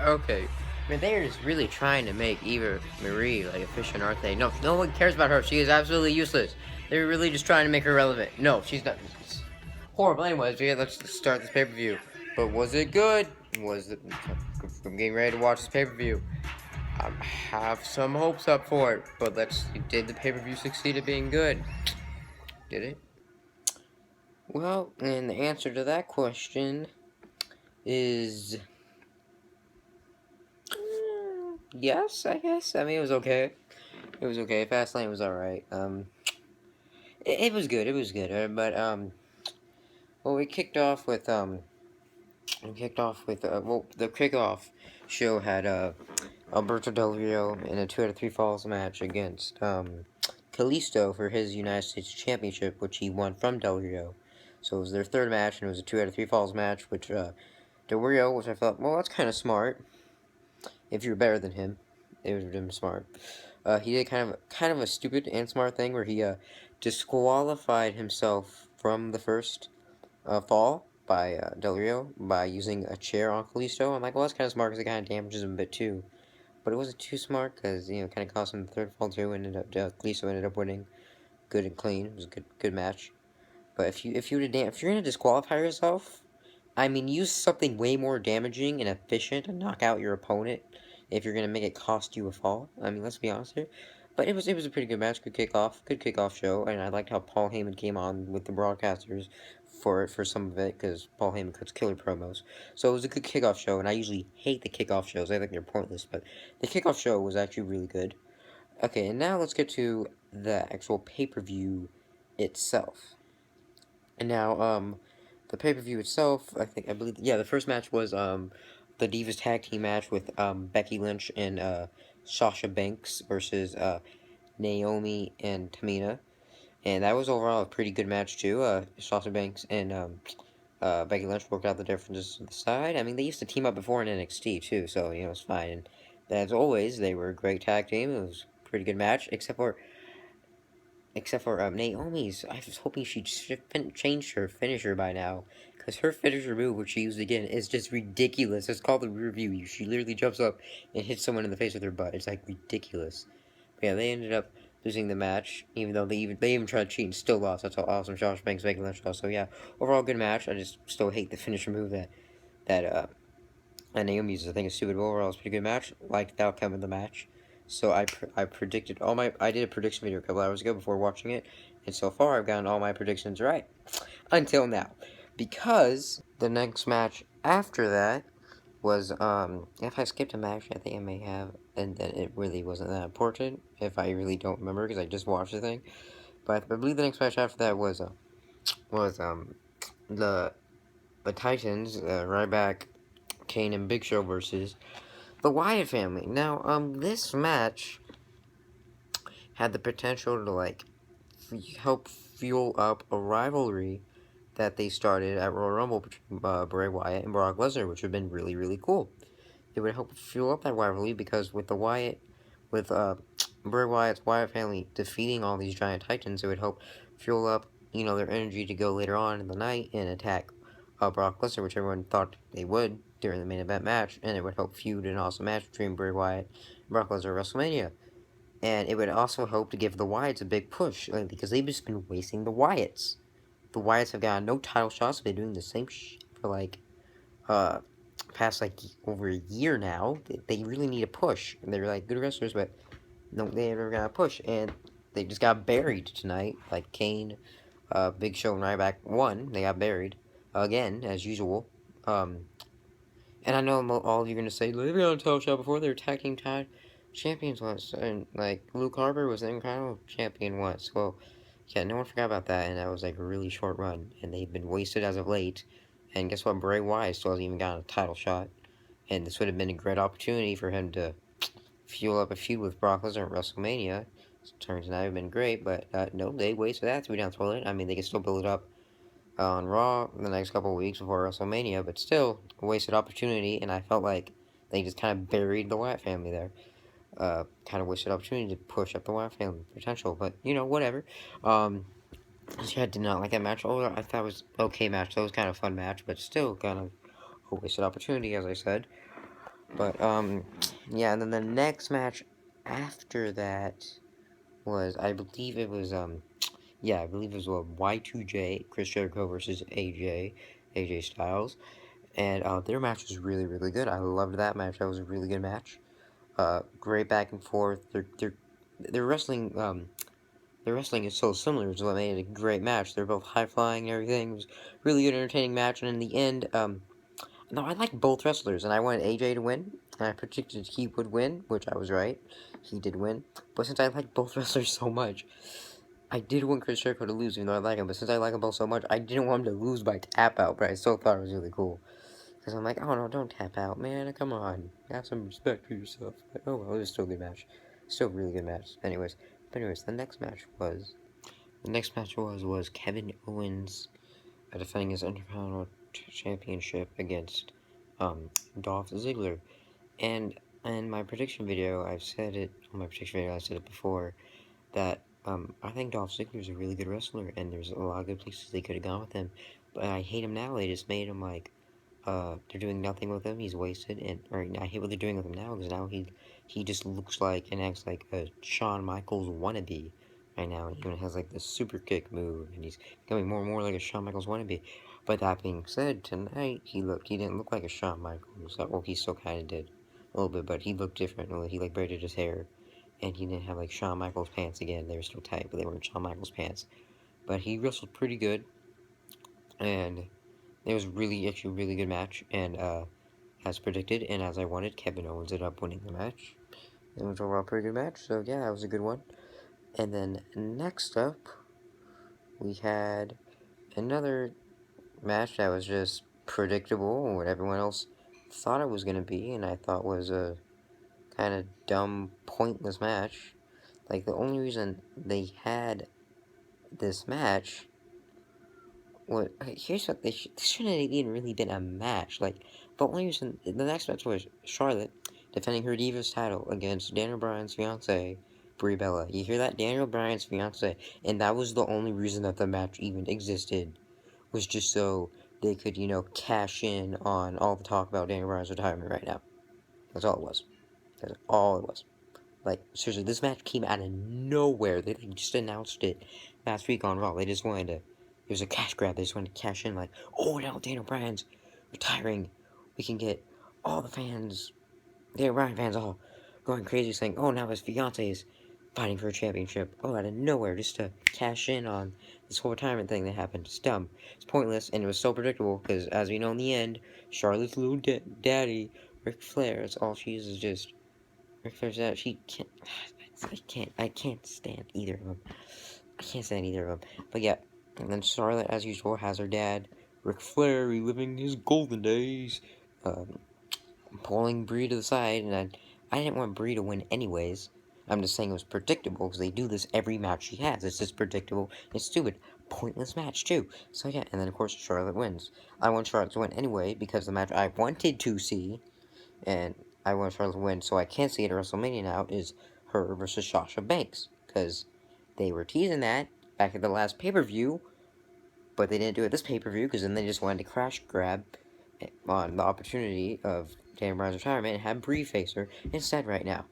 Okay. I mean, they're just really trying to make Eva Marie, like, efficient, aren't they? No, no one cares about her. She is absolutely useless. They're really just trying to make her relevant. No, she's not. It's horrible. Anyways, yeah, let's start this pay-per-view. But was it good? Was it... I'm getting ready to watch this pay-per-view. I have some hopes up for it. But did the pay-per-view succeed at being good? Did it? Well, and the answer to that question is... yes, I guess. I mean, it was okay. It was okay. Fastlane was alright. It was good. It was good. Well, we kicked off with well, the kickoff show had Alberto Del Rio in a 2 out of 3 falls match against Kalisto for his United States Championship, which he won from Del Rio. So it was their third match, and it was a 2 out of 3 falls match, which Del Rio, which I thought, well, that's kind of smart. If you're better than him, it was damn smart. He did kind of a stupid and smart thing where he disqualified himself from the first fall by Del Rio by using a chair on Kalisto. I'm like, well, that's kind of smart because it kind of damages him a bit too. But it wasn't too smart because, you know, kind of cost him the third fall too, and Kalisto ended up winning good and clean. It was a good match. But if you're gonna disqualify yourself, I mean, use something way more damaging and efficient to knock out your opponent if you're gonna make it cost you a fall. I mean, let's be honest here. But it was a pretty good match, good kickoff show, and I liked how Paul Heyman came on with the broadcasters for some of it because Paul Heyman cuts killer promos. So it was a good kickoff show, and I usually hate the kickoff shows. I think they're pointless, but the kickoff show was actually really good. Okay, and now let's get to the actual pay-per-view itself. And now, the pay-per-view itself, I believe, yeah, the first match was, the Divas Tag Team match with, Becky Lynch and, Sasha Banks versus, Naomi and Tamina. And that was overall a pretty good match, too. Sasha Banks and, Becky Lynch worked out the differences to the side. I mean, they used to team up before in NXT, too, so, you know, it's fine. And as always, they were a great tag team. It was a pretty good match, except for Naomi's. I was hoping she'd changed her finisher by now. Because her finisher move, which she used again, is just ridiculous. It's called the rear view. She literally jumps up and hits someone in the face with her butt. It's like ridiculous. But yeah, they ended up losing the match, even though they even tried to cheat and still lost. That's how awesome Josh Banks making that show. So yeah, overall good match. I just still hate the finisher move that Naomi uses. I think it's stupid. But overall, it's a pretty good match. Like the outcome of the match. So I predicted I did a prediction video a couple hours ago before watching it, and so far I've gotten all my predictions right. Until now. Because the next match after that was, if I skipped a match, I think I may have, and then it really wasn't that important, if I really don't remember, because I just watched the thing. But I believe the next match after that was the Titans, Ryback, Kane, and Big Show versus the Wyatt family. Now, this match had the potential to, like, help fuel up a rivalry that they started at Royal Rumble between Bray Wyatt and Brock Lesnar, which would have been really, really cool. It would help fuel up that rivalry because with Bray Wyatt's Wyatt family defeating all these giant titans, it would help fuel up, you know, their energy to go later on in the night and attack Brock Lesnar, which everyone thought they would during the main event match, and it would help feud an awesome match between Bray Wyatt and Brock Lesnar at WrestleMania. And it would also help to give the Wyatts a big push, because they've just been wasting the Wyatts. The Wyatts have gotten no title shots, they've been doing the same shit for, like, past, like, over a year now. They really need a push. And they're, like, good wrestlers, but no, they never got a push. And they just got buried tonight. Like, Kane, Big Show, and Ryback won. They got buried. Again, as usual. And I know all of you are going to say, they've been on a title shot before. They were tag team champions once. And, like, Luke Harper was an incredible champion once. Well, yeah, no one forgot about that. And that was, like, a really short run. And they've been wasted as of late. And guess what? Bray Wyatt still hasn't even gotten a title shot. And this would have been a great opportunity for him to fuel up a feud with Brock Lesnar at WrestleMania. Turns out it would have been great, but no, they wasted that to be down the toilet. I mean, they could still build it up on Raw in the next couple of weeks before WrestleMania, but still a wasted opportunity. And I felt like they just kind of buried the Wyatt family there. Kind of wasted opportunity to push up the Wyatt family potential, but you know, whatever. I did not like that match. Oh, I thought it was okay match. That was kind of a fun match, but still kind of a wasted opportunity, as I said. But, yeah, and then the next match after that was, I believe it was, yeah, I believe it was Y2J, Chris Jericho versus AJ Styles. And, their match was really, really good. I loved that match. That was a really good match. Great back and forth. Their wrestling, their wrestling is so similar, is what made it a great match. They're both high flying and everything. It was really good, entertaining match. And in the end, no, I like both wrestlers, and I wanted AJ to win. And I predicted he would win, which I was right. He did win. But since I like both wrestlers so much, I did want Chris Jericho to lose, even though I like him. But since I like them both so much, I didn't want him to lose by tap out. But I still thought it was really cool. Because I'm like, oh no, don't tap out, man. Come on. Have some respect for yourself. But, oh well, it was still a good match. Still a really good match. Anyways, the next match was Kevin Owens defending his Intercontinental Championship against Dolph Ziggler. And in my prediction video, I've said it on my prediction video. I said it before that I think Dolph Ziggler is a really good wrestler, and there's a lot of good places they could have gone with him. But I hate him now. They just made him like they're doing nothing with him. He's wasted, and or I hate what they're doing with him now because now he just looks like and acts like a Shawn Michaels wannabe right now. He even has like the super kick move, and he's becoming more and more like a Shawn Michaels wannabe. But that being said, tonight he didn't look like a Shawn Michaels. Well, he still kind of did a little bit, but he looked different. He like braided his hair, and he didn't have like Shawn Michaels pants again. They were still tight, but they weren't Shawn Michaels pants. But he wrestled pretty good, and it was actually a really good match, and as predicted and as I wanted, Kevin Owens ended up winning the match. It was overall a pretty good match, so yeah, that was a good one. And then next up, we had another match that was just predictable, what everyone else thought it was going to be, and I thought was a kind of dumb, pointless match. Like, the only reason they had this match what here's what this shouldn't have even really been a match. Like the only reason the next match was Charlotte defending her Divas title against Daniel Bryan's fiance Brie Bella. You hear that? Daniel Bryan's fiance, and that was the only reason that the match even existed, was just so they could cash in on all the talk about Daniel Bryan's retirement right now. That's all it was. That's all it was. Like, seriously, this match came out of nowhere. They just announced it last week on Raw. They just wanted to. It was a cash grab. They just wanted to cash in, like, oh, now Daniel Bryan's retiring. We can get all the fans, Daniel Bryan fans, all going crazy saying, oh, now his fiance is fighting for a championship. Oh, out of nowhere, just to cash in on this whole retirement thing that happened. It's dumb. It's pointless, and it was so predictable, because as we know in the end, Charlotte's little daddy, Ric Flair, that's all she is just Ric Flair's that she can't. I can't stand either of them. I can't stand either of them. But yeah, and then Charlotte, as usual, has her dad, Ric Flair, reliving his golden days, um, pulling Brie to the side, and I didn't want Brie to win anyways. I'm just saying it was predictable because they do this every match she has. It's just predictable. It's stupid. Pointless match too. So yeah, and then of course Charlotte wins. I want Charlotte to win anyway because the match I wanted to see and I want Charlotte to win, so I can't see it at WrestleMania now, is her versus Sasha Banks. Because they were teasing that back at the last pay-per-view, but they didn't do it this pay-per-view, because then they just wanted to crash grab on the opportunity of Daniel Bryan's retirement and have Brie face her instead right now.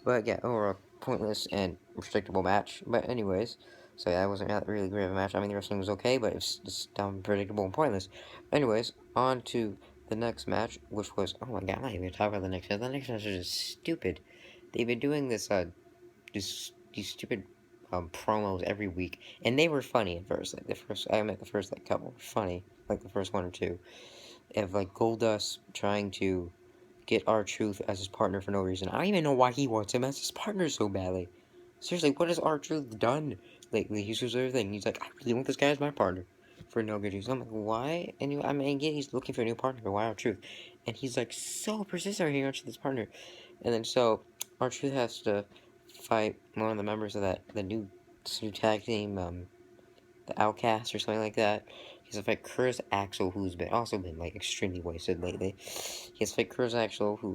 But yeah, overall, pointless and predictable match. But anyways, so yeah, that wasn't really great of a match. I mean, the wrestling was okay, but it's just dumb, predictable, and pointless. Anyways, on to the next match, which was, oh my god, I'm not even gonna talk about the next match. The next match is just stupid. They've been doing this, these stupid, promos every week, and they were funny at first. Like, the first, like, couple were funny. Like, the first one or two. Of, like, Goldust trying to get R-Truth as his partner for no reason. I don't even know why he wants him as his partner so badly. Seriously, what has R-Truth done lately? He's just everything. He's like, I really want this guy as my partner for no good reason. I'm like, why? And I mean, again, he's looking for a new partner, but why R-Truth? And he's like, so persistent he wants this partner. And then so R-Truth has to fight one of the members of the new tag team, the Outcast or something like that. He has to fight Curtis Axel, who's also been like extremely wasted lately. He has to fight Curtis Axel, who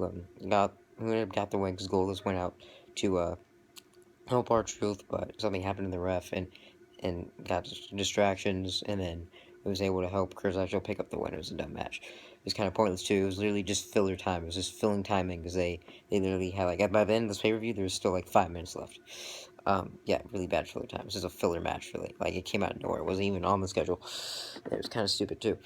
got the win because Goldust went out to help R-Truth, but something happened to the ref and got distractions, and then it was able to help Kurt Angle pick up the win. It was a dumb match. It was kind of pointless too. It was literally just filler time. It was just filling timing because they literally had like by the end of this pay-per-view there was still like 5 minutes left. Yeah, really bad filler time. This is a filler match really. Like it came out of nowhere. It wasn't even on the schedule. It was kind of stupid too.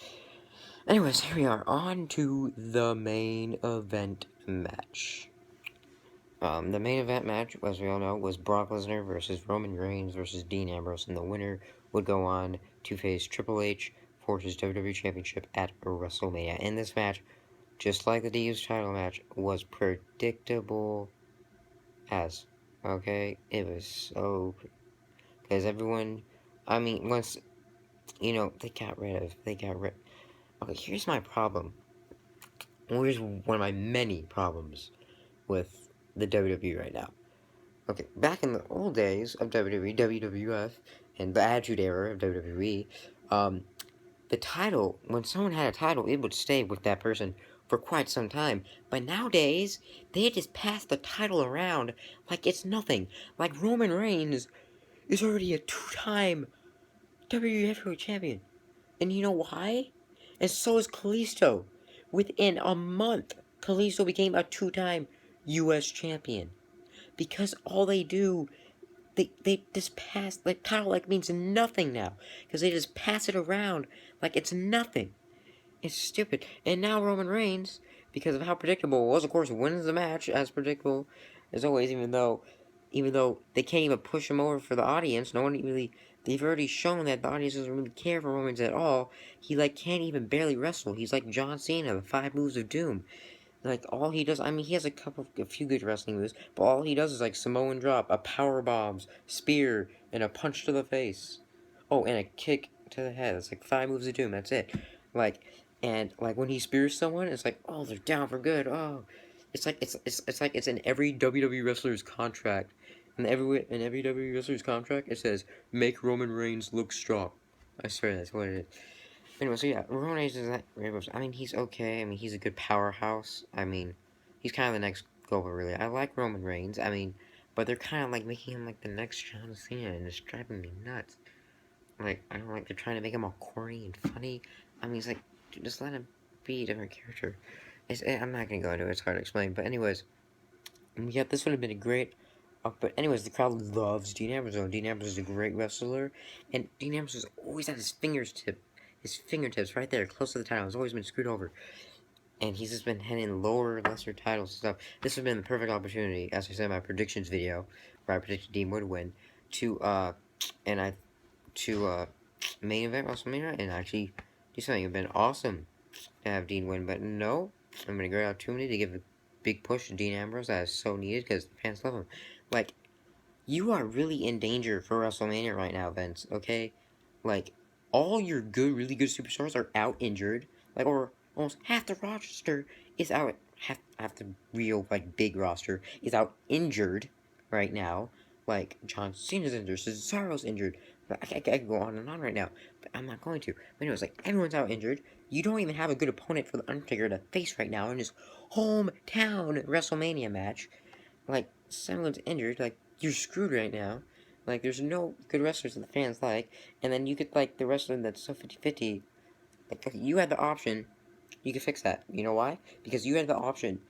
Anyways, here we are on to the main event match. The main event match, as we all know, was Brock Lesnar versus Roman Reigns versus Dean Ambrose, and the winner would go on to face Triple H for his WWE Championship at WrestleMania. And this match, just like the Divas title match, was predictable as, okay? It was so, because everyone, I mean, once, they got rid, okay, here's my problem. Here's one of my many problems with the WWE right now. Okay, back in the old days of WWE, WWF, and the Attitude Era of WWE, the title, when someone had a title, it would stay with that person for quite some time. But nowadays, they just pass the title around like it's nothing. Like Roman Reigns is already a two-time WWE Heavyweight Champion. And you know why? And so is Kalisto. Within a month, Kalisto became a two-time U.S. Champion. Because all they do, they just pass, like, title, like, means nothing now. Because they just pass it around like it's nothing. It's stupid. And now Roman Reigns, because of how predictable it was, of course, wins the match as predictable as always, even though they can't even push him over for the audience. No one really, they've already shown that the audience doesn't really care for Roman's at all. He, like, can't even barely wrestle. He's like John Cena, the 5 moves of doom. Like, all he does, I mean, he has a few good wrestling moves, but all he does is, like, Samoan drop, a power bombs, spear, and a punch to the face. Oh, and a kick to the head. It's like 5 moves of doom, that's it. Like, and, like, when he spears someone, it's like, oh, they're down for good, oh. It's like, it's like it's in every WWE wrestler's contract. In every WWE wrestler's contract, it says, make Roman Reigns look strong. I swear that's what it is. Anyway, so yeah, Roman Reigns is that. I mean, he's okay. I mean, he's a good powerhouse. I mean, he's kind of the next Goldberg, really. I like Roman Reigns. I mean, but they're kind of like making him like the next John Cena, and it's driving me nuts. Like, I don't like they're trying to make him all corny and funny. I mean, he's like, dude, just let him be a different character. I'm not gonna go into it. It's hard to explain. But anyways, yeah, this would have been a great. But anyways, the crowd loves Dean Ambrose. Dean Ambrose is a great wrestler, and Dean Ambrose has always had his fingertips right there, close to the title. He's always been screwed over, and he's just been hitting lower, lesser titles and stuff. This would have been the perfect opportunity, as I said in my predictions video, where I predicted Dean would win, to and I to main event WrestleMania and actually do something. It would have been awesome to have Dean win, but no, I'm gonna great opportunity to give a big push to Dean Ambrose that is so needed because the fans love him. Like, you are really in danger for WrestleMania right now, Vince, okay? Like, all your good, really good superstars are out injured. Like, or almost half the roster is out. Half the real, like, big roster is out injured right now. Like, John Cena's injured, Cesaro's injured. I could go on and on right now, but I'm not going to. But anyways, like, everyone's out injured. You don't even have a good opponent for The Undertaker to face right now in his hometown WrestleMania match. Like, someone's injured, like, you're screwed right now. Like, there's no good wrestlers that the fans like, and then you get, like, the wrestler that's so 50-50. Like, you had the option, you could fix that. You know why? Because you had the option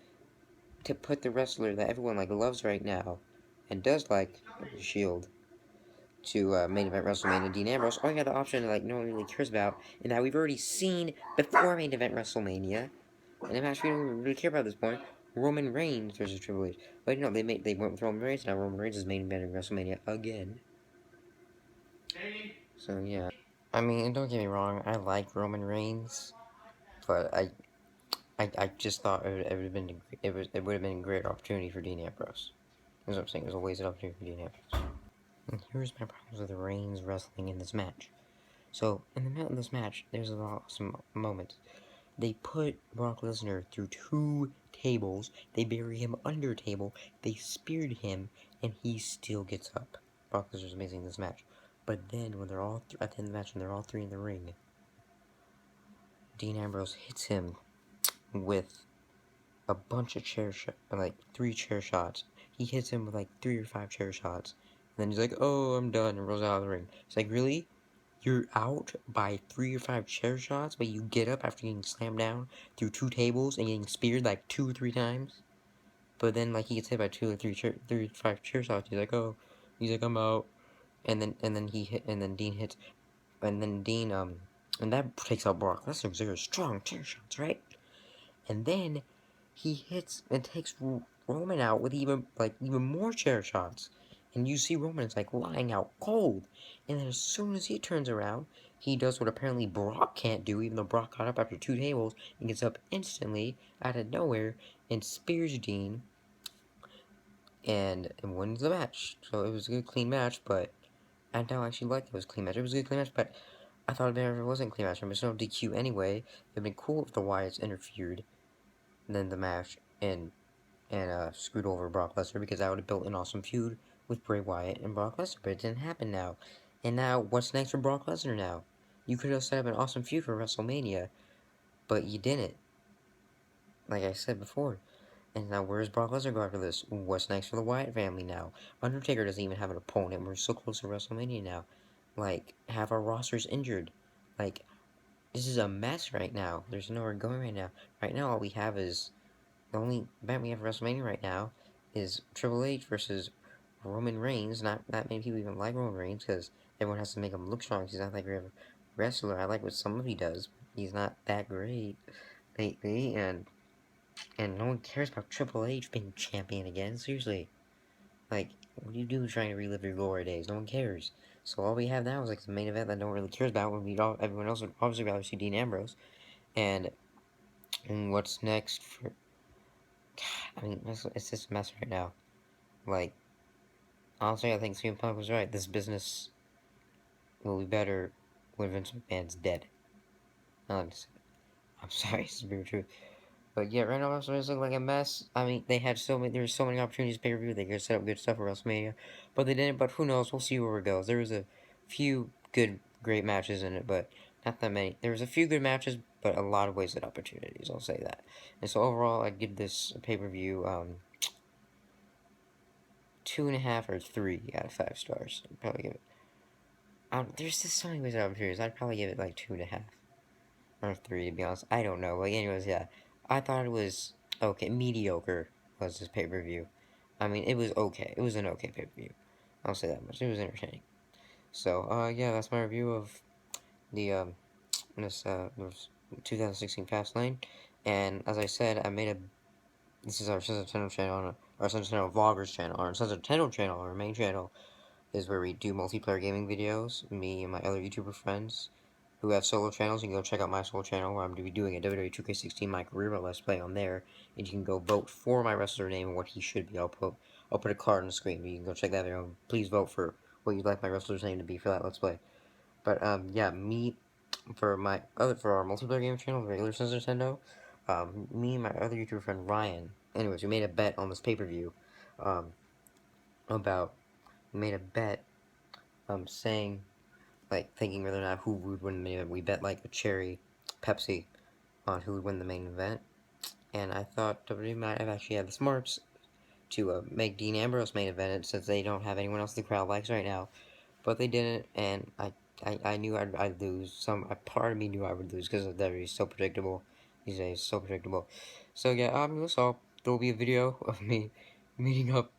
to put the wrestler that everyone, like, loves right now, and does like, Shield, to main event WrestleMania, Dean Ambrose. Or you had the option that, like, no one really cares about, and that we've already seen before main event WrestleMania, and a match we don't really care about at this point, Roman Reigns versus Triple H. But no, they went with Roman Reigns. Now Roman Reigns is main event in WrestleMania again. So yeah, I mean, don't get me wrong, I like Roman Reigns, but I just thought it would have been it would have been a great opportunity for Dean Ambrose. That's what I'm saying. It was a wasted opportunity for Dean Ambrose. And here's my problems with Reigns wrestling in this match. So in the middle of this match, there's a lot of some moments. They put Brock Lesnar through 2 tables. They bury him under a table. They speared him, and he still gets up. Brock Lesnar's amazing in this match. But then, when they're all at the end of the match, when they're all 3 in the ring, Dean Ambrose hits him with a bunch of like 3 chair shots. He hits him with like 3 or 5 chair shots. And then he's like, oh, I'm done, and rolls out of the ring. It's like, really? you're out by 3 or 5 chair shots, but you get up after getting slammed down through 2 tables and getting speared like 2 or 3 times. But then like he gets hit by 2 or 3 or 5 chair shots. He's like I'm out. And then he hit, and then Dean hits, and then Dean and that takes out Brock Lesnar because they're strong chair shots, right? And then he hits and takes Roman out with even more chair shots. And you see Roman is like lying out cold. And then as soon as he turns around, he does what apparently Brock can't do, even though Brock got up after 2 tables and gets up instantly out of nowhere and spears Dean and wins the match. So it was a good clean match, but I don't actually like it was a clean match. It was a good clean match, but I thought if it wasn't a clean match, there's no DQ anyway. It'd been cool if the Wyatts interfered then the match and screwed over Brock Lesnar because I would have built an awesome feud with Bray Wyatt and Brock Lesnar, but it didn't happen now. And now, what's next for Brock Lesnar now? You could have set up an awesome feud for WrestleMania, but you didn't. Like I said before. And now, where's Brock Lesnar go after this? What's next for the Wyatt family now? Undertaker doesn't even have an opponent. We're so close to WrestleMania now. Like, half our roster's injured. Like, this is a mess right now. There's nowhere going right now. Right now, all we have is the only event we have for WrestleMania right now is Triple H versus Roman Reigns. Not that many people even like Roman Reigns because everyone has to make him look strong. He's not that great of a wrestler. I like what some of he does. He's not that great lately, and no one cares about Triple H being champion again. Seriously, like what do you do trying to relive your glory days? No one cares. So all we have now is like the main event that no one really cares about. When we all everyone else would obviously rather see Dean Ambrose, and what's next for? I mean, it's just a mess right now. Like, honestly, I think CM Punk was right. This business will be better when Vince McMahon's dead. I'm sorry, it's the truth. But yeah, right now WrestleMania's looking like a mess. I mean, there were so many opportunities to pay per view. They could set up good stuff for WrestleMania, but they didn't. But who knows? We'll see where it goes. There was a few great matches in it, but not that many. There was a few good matches, but a lot of wasted opportunities. I'll say that. And so overall, I'd give this pay per view 2.5 or 3 out of 5 stars. I'd probably give it. There's just so many ways I'm curious. I'd probably give it like 2.5 or 3 to be honest. I don't know. Like anyways, yeah. I thought it was okay. Mediocre was this pay per view. I mean, it was okay. It was an okay pay per view. I'll say that much. It was entertaining. So, yeah, that's my review of the this 2016 Fastlane. And as I said, I made a. This is our Sons of Nintendo channel, our Sons of Nintendo Vloggers channel, our Sons of Nintendo channel, our main channel is where we do multiplayer gaming videos. Me and my other YouTuber friends who have solo channels. You can go check out my solo channel where I'm going to be doing a WWE 2K16 My Career Let's Play on there, and you can go vote for my wrestler name and what he should be. I'll put a card on the screen. You can go check that video. Please vote for what you'd like my wrestler's name to be for that Let's Play. But yeah, for our multiplayer game channel, regular Sons of Nintendo, me and my other YouTuber friend Ryan. Anyways, we made a bet on this pay-per-view, um, about we made a bet, saying like thinking whether or not who would win the main event. We bet like a cherry Pepsi on who would win the main event, and I thought WWE might have actually had the smarts to make Dean Ambrose main event since they don't have anyone else the crowd likes right now. But they didn't, and I knew I'd lose. A part of me knew I would lose because WWE's so predictable these days, so predictable. So yeah, that's all. There will be a video of me meeting up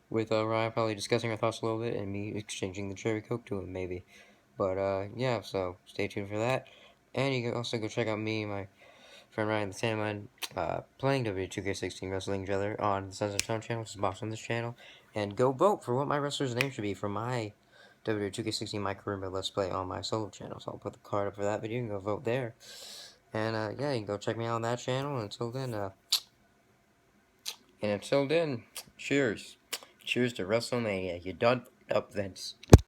with Ryan, probably discussing our thoughts a little bit, and me exchanging the cherry coke to him maybe. But yeah, so stay tuned for that. And you can also go check out me and my friend Ryan the Sandman playing W2K16 wrestling each other on the Sons of Tone channel, which is box on this channel. And go vote for what my wrestler's name should be for my W2K16 My Career Let's Play on my solo channel. So I'll put the card up for that video and go vote there. And yeah, you can go check me out on that channel. And until then, cheers. Cheers to WrestleMania. You done up, Vince.